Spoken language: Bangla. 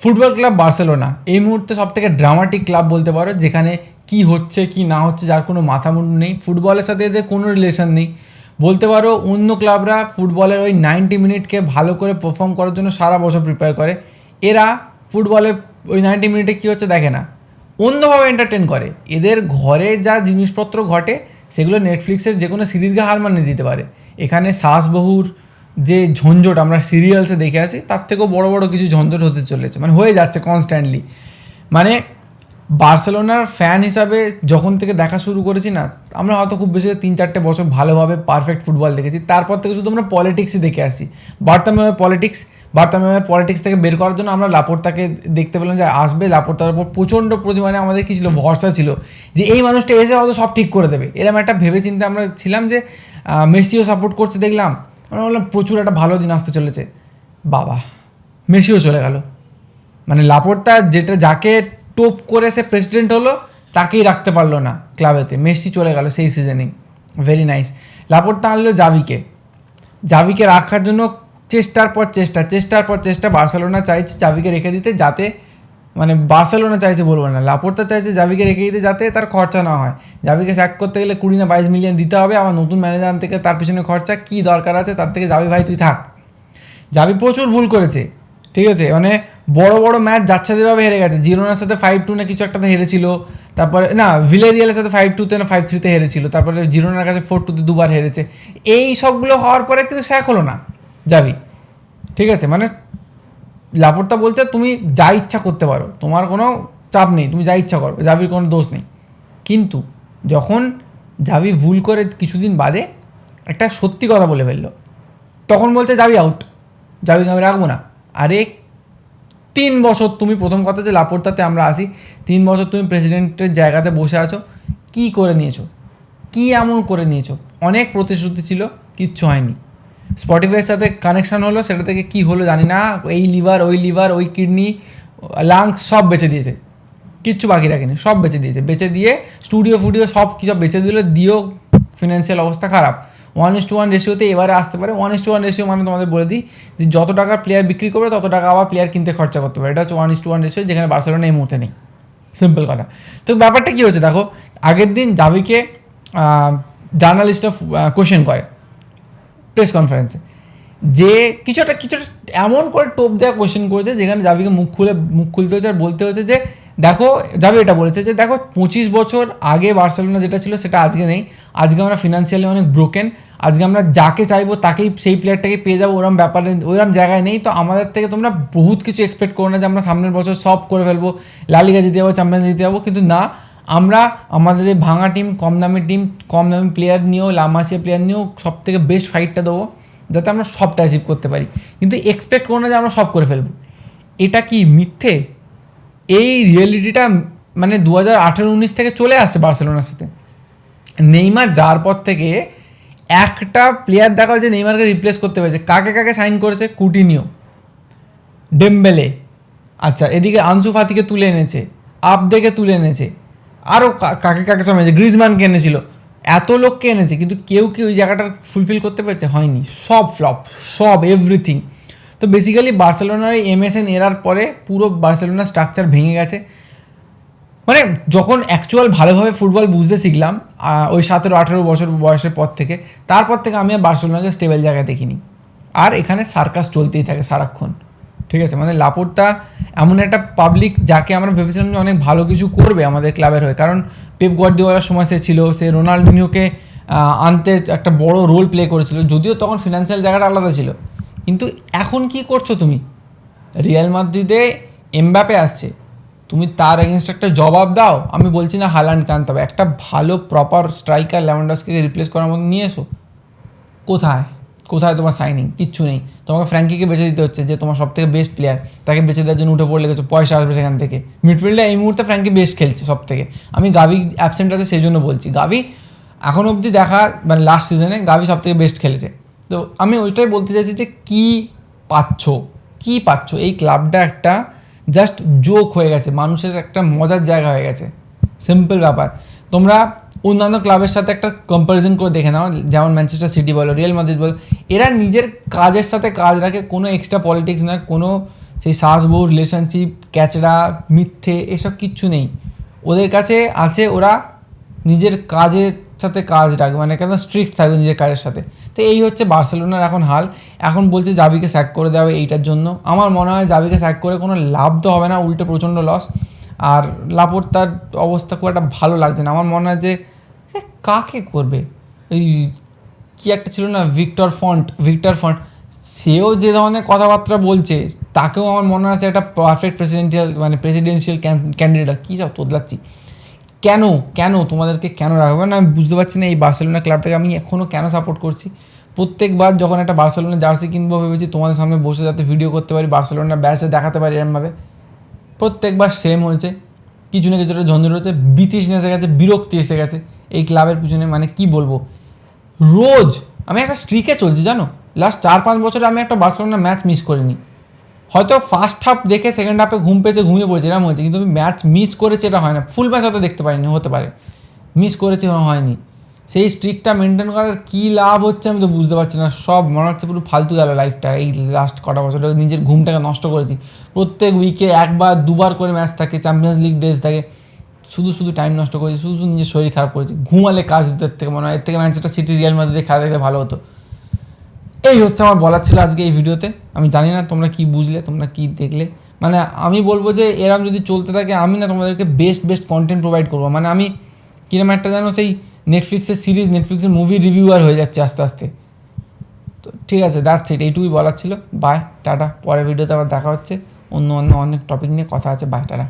ফুটবল ক্লাব বার্সেলোনা এই মুহূর্তে সবথেকে ড্রামাটিক ক্লাব বলতে পারো, যেখানে কি হচ্ছে কি না হচ্ছে যার কোনো মাথা মুন্ডু নেই। ফুটবলের সাথে এদের কোনো রিলেশন নেই বলতে পারো। অন্য ক্লাবরা ফুটবলের ওই 90 মিনিটকে ভালো করে পারফর্ম করার জন্য সারা বছর প্রিপেয়ার করে, এরা ফুটবলে ওই 90 মিনিটে কী হচ্ছে দেখে না, অন্যভাবে এন্টারটেন করে। এদের ঘরে যা জিনিসপত্র ঘটে সেগুলো নেটফ্লিক্সের যে কোনো সিরিজকে হার মানিয়ে দিতে পারে। এখানে সাসবহুর যে ঝঞ্ঝট আমরা সিরিয়ালসে দেখে আসি তার থেকেও বড় বড় কিছু ঝঞ্ঝট হতে চলেছে, মানে হয়ে যাচ্ছে কনস্ট্যান্টলি। মানে বার্সেলোনার ফ্যান হিসাবে যখন থেকে দেখা শুরু করেছি না, আমরা হয়তো খুব বেশি 3-4 বছর ভালোভাবে পারফেক্ট ফুটবল দেখেছি, তারপর থেকে শুধু আমরা পলিটিক্সই দেখে আসি। বার্তামেমের পলিটিক্স থেকে বের করার জন্য আমরা লাপোর্তাকে দেখতে পেলাম যে আসবে। লাপোর্তার উপর প্রচণ্ড পরিমাণে আমাদের কী ছিল, ভরসা ছিল যে এই মানুষটা এসে হয়তো সব ঠিক করে দেবে। এরকম একটা ভেবে চিন্তে আমরা ছিলাম। যে মেসিও সাপোর্ট করছে দেখলাম, আমরা বললাম প্রচুর একটা ভালো দিন আসতে চলেছে। বাবা, মেসিও চলে গেল। মানে লাপোর্তা যাকে টোপ করে সে প্রেসিডেন্ট হলো তাকেই রাখতে পারলো না ক্লাবেতে, মেসি চলে গেল সেই সিজনেই। Very nice. লাপোর্তা আনলো জাভিকে রাখার জন্য চেষ্টার পর চেষ্টা বার্সেলোনা চাইছে জাভিকে রেখে দিতে, যাতে মানে বার্সেলোনা চাইছে বলবো না, লাপোর্তা চাইছে জাভিকে রেখে দিতে যাতে তার খরচা না হয়। জাভিকে স্যাক করতে গেলে 20 না 22 মিলিয়ন দিতে হবে, আমার নতুন ম্যানেজার আনতে গেলে তার পিছনে খরচা কী দরকার আছে, তার থেকে জাভি ভাই তুই থাক। জাভি প্রচুর ভুল করেছে, ঠিক আছে, মানে বড় বড় ম্যাচ যাচ্ছেভাবে হেরে গেছে। জিরোনার সাথে 5-2 না কিছু একটাতে হেরেছিল, তারপরে না ভিলেরিয়ালের সাথে 5-2 না 5-3 হেরেছিল, তারপরে জিরোনার কাছে 4-2 দুবার হেরেছে। এই সবগুলো হওয়ার পরে কিন্তু স্যাক হলো না জাভি, ঠিক আছে। মানে লাপোর্তা বলছে তুমি যা ইচ্ছা করতে পারো, তোমার কোনো চাপ নেই, তুমি যা ইচ্ছা করবে, জাভির কোনো দোষ নেই। কিন্তু যখন জাভি ভুল করে কিছুদিন বাদে একটা সত্যি কথা বলে ফেললো, তখন বলছে জাভি আউট, জাভিকে আমি রাখবো না। আরে 3 বছর তুমি, প্রথম কথা যে লাপোর্তাতে আমরা আসি, 3 বছর তুমি প্রেসিডেন্টের জায়গাতে বসে আছো, কি করে নিয়েছো, কি এমন করে নিয়েছো? অনেক প্রতিশ্রুতি ছিল, কিচ্ছু হয়নি। স্পটিফাইয়ের সাথে কানেকশান হলো, সেটা থেকে কি হলো জানি না, এই লিভার ওই কিডনি লাংস সব বেচে দিয়েছে, কিচ্ছু বাকি রাখেনি, সব বেচে দিয়েছে। বেচে দিয়ে স্টুডিও সব কিছু বেচে দিয়েও ফিনান্সিয়াল অবস্থা খারাপ। 1:1 রেশিওতে এবারে আসতে পারে। 1:1 রেশিও মানে তোমাদের বলে দিই যে যত টাকা প্লেয়ার বিক্রি করবে তত টাকা আবার প্লেয়ার কিনতে খরচা করতে পারে। এটা হচ্ছে 1:1 রেশিও, যেখানে বার্সেলোনা এই মুহূর্তে নেই। সিম্পল কথা। তো ব্যাপারটা কী হচ্ছে দেখো, আগের দিন জাভিকে জার্নালিস্টরা কোশ্চেন করে প্রেস কনফারেন্সে, যে কিছুটা এমন করে টোপ দেওয়া কোশ্চেন করেছে যেখানে জাভিকে মুখ খুলতে হয়েছে আর বলতে হয়েছে যে দেখো, জাভি এটা বলেছে যে দেখো 25 বছর আগে বার্সেলোনা যেটা ছিল সেটা আজকে নেই। আজকে আমরা ফিনান্সিয়ালি অনেক ব্রোকেন। আজকে আমরা যাকে চাইবো তাকেই, সেই প্লেয়ারটাকে পেয়ে যাবো, ওরম ব্যাপারে ওরম জায়গায় নেই। তো আমাদের থেকে তোমরা বহুত কিছু এক্সপেক্ট করো না যে আমরা সামনের বছর সব করে ফেলবো, লা লিগা জিতে যাবো, চ্যাম্পিয়ন্স জিতে যাবো। কিন্তু না, আমরা আমাদের এই ভাঙা টিম, কম দামি প্লেয়ার নিয়েও, লামাসিয়া প্লেয়ার নিয়েও সব থেকে বেস্ট ফাইটটা দেবো যাতে আমরা সবটা অ্যাচিভ করতে পারি। কিন্তু এক্সপেক্ট করো না যে আমরা সব করে ফেলবো। এটা কি মিথ্যে? এই রিয়েলিটিটা মানে 2018-19 থেকে চলে আসছে বার্সেলোনার সাথে। নেইমার যাওয়ার পর থেকে একটা প্লেয়ার দেখা যে নেইমারকে রিপ্লেস করতে পেরেছে। কাকে সাইন করেছে? কুটিনিও, ডেমবেলে, আচ্ছা এদিকে আনসু ফাতিকে তুলে এনেছে, আবদেকে তুলে এনেছে, আরও কাকে সব এনেছে, গ্রিজমানকে এনেছিল, এত লোককে এনেছে, কিন্তু কেউ কি ওই জায়গাটা ফুলফিল করতে পেরেছে? হয়নি। সব ফ্লপ, সব এভরিথিং। তো বেসিক্যালি বার্সেলোনার এই MSN এরার পরে পুরো বার্সেলোনার স্ট্রাকচার ভেঙে গেছে। মানে যখন অ্যাকচুয়াল ভালোভাবে ফুটবল বুঝতে শিখলাম ওই 17-18 বছর বয়সের পর থেকে, তারপর থেকে আমি আর বার্সেলোনাকে স্টেবল জায়গায় দেখিনি। আর এখানে সার্কাস চলতেই থাকে সারাক্ষণ, ঠিক আছে। মানে লাপোর্তা এমন একটা পাবলিক যাকে আমরা ভেবেছিলাম যে অনেক ভালো কিছু করবে আমাদের ক্লাবের হয়ে, কারণ পেপ গার্দিওলার সময় সে ছিল, সে রোনাল্ডিনিওকে আনতে একটা বড় রোল প্লে করেছিল, যদিও তখন ফিনান্সিয়াল জায়গাটা আলাদা ছিল। কিন্তু এখন কি করছো তুমি? রিয়াল মাদ্রিদে এমবাপে আসছে, তুমি তার এগেনস্ট একটা জবাব দাও। আমি বলছি না হালান্ডকে আনতে হবে, একটা ভালো প্রপার স্ট্রাইকার লেভানডস্কিকে রিপ্লেস করার মতো নিয়ে এসো। কোথায় তোমার সাইনিং? কিচ্ছু নেই। তোমাকে ফ্র্যাঙ্কিকে বেঁচে দিতে হচ্ছে, যে তোমার সবথেকে বেস্ট প্লেয়ার, তাকে বেঁচে দেওয়ার জন্য উঠে পড়ে লেগেছে, পয়সা আসবে সেখান থেকে। মিডফিল্ডে এই মুহূর্তে ফ্র্যাঙ্কি বেস্ট খেলছে সব থেকে। আমি গাভি অ্যাবসেন্ট আছে সেই জন্য বলছি, গাভি এখন অবধি দেখা মানে লাস্ট সিজনে গাভি সব থেকে বেস্ট খেলেছে। তো আমি ওইটাই বলতে চাইছি যে কী পাচ্ছ? এই ক্লাবটা একটা জাস্ট জোক হয়ে গেছে, মানুষের একটা মজার জায়গা হয়ে গেছে। সিম্পল ব্যাপার। তোমরা অন্যান্য ক্লাবের সাথে একটা কম্প্যারিজন করে দেখে নাও, যেমন ম্যানচেস্টার সিটি বলো, রিয়াল মাদ্রিদ বলো, এরা নিজের কাজের সাথে কাজ রাখে, কোনো এক্সট্রা পলিটিক্স নয়, কোনো সেই শাস বউ রিলেশনশিপ, ক্যাচড়া, মিথ্যে এসব কিচ্ছু নেই ওদের কাছে। আছে ওরা নিজের কাজের সাথে কাজ রাখবে, মানে কেন স্ট্রিক্ট থাকবে নিজের কাজের সাথে। তো এই হচ্ছে বার্সেলোনার এখন হাল। এখন বলছে জাভিকে স্যাক করে দেওয়া হবে এইটার জন্য। আমার মনে হয় জাভিকে স্যাক করে কোনো লাভ তো হবে না, উল্টে প্রচণ্ড লস। আর লাপোর্তার অবস্থা খুব একটা ভালো লাগছে না। আমার মনে হয় যে কাকে করবে, এই কী একটা ছিল না ভিক্টর ফন্ট, সেও যে ধরনের কথাবার্তা বলছে তাকেও আমার মনে হয় একটা পারফেক্ট প্রেসিডেন্সিয়াল ক্যান্ডিডেট। কী সব তোদলাচ্ছি, কেন তোমাদেরকে কেন রাখবে না আমি বুঝতে পারছি না। এই বার্সেলোনা ক্লাবটাকে আমি এখনও কেন সাপোর্ট করছি। প্রত্যেকবার যখন একটা বার্সেলোনা জার্সি কিনবো ভেবেছি তোমাদের সামনে বসে যাতে ভিডিও করতে পারি, বার্সেলোনা ব্যাচটা দেখাতে পারি এরমভাবে, প্রত্যেকবার সেম হয়েছে। কিছু না কিছুটা ঝঞ্ঝট হচ্ছে, বিতৃষ্ণা এসে গেছে, বিরক্তি এসে গেছে এই ক্লাবের পিছনে। মানে কি বলবো, রোজ আমি একটা স্ট্রিকে চলছি জানো, লাস্ট 4-5 বছরে আমি একটা বার্সেলোনা ম্যাচ মিস করিনি। হয়তো ফার্স্ট হাফ দেখে সেকেন্ড হাফে ঘুম পেয়েছে, ঘুমিয়ে পড়েছে, এরকম হয়েছে, কিন্তু আমি ম্যাচ মিস করেছি এটা হয় না। ফুল ম্যাচ হয়তো দেখতে পারিনি, হতে পারে মিস করেছি, হয়নি। সেই স্ট্রিকটা মেনটেন করার কী লাভ হচ্ছে আমি তো বুঝতে পারছি না। সব মনে হচ্ছে পুরো ফালতু গেল লাইফটা। এই লাস্ট কটা বছর নিজের ঘুমটাকে নষ্ট করেছি। প্রত্যেক উইকে 1-2 করে ম্যাচ থাকে, চ্যাম্পিয়ন্স লিগ ডেজ থাকে, শুধু টাইম নষ্ট করেছি, শুধু নিজের শরীর খারাপ করেছি। ঘুমালে কাজ দিতে থেকে মনে হয় এর থেকে ম্যানচেস্টার সিটি রিয়াল মাদ্রিদে খেলা দেখলে ভালো হতো। এই হচ্ছে আমার বলার ছিল আজকে এই ভিডিওতে। আমি জানি না তোমরা কি বুঝলে, তোমরা কি দেখলে। মানে আমি বলবো যে এরম যদি চলতে থাকে আমি না তোমাদেরকে বেস্ট কন্টেন্ট প্রোভাইড করবো। মানে আমি কিরম একটা যেন সেই নেটফ্লিক্সের সিরিজ, নেটফ্লিক্সের মুভি রিভিউয়ার হয়ে যাচ্ছে আস্তে আস্তে। তো ঠিক আছে, দ্যাটস ইট, এইটুকুই বলার ছিল। Bye, tata. পরের ভিডিওতে আবার দেখা হচ্ছে, অন্য অনেক টপিক নিয়ে কথা আছে। Bye, tata.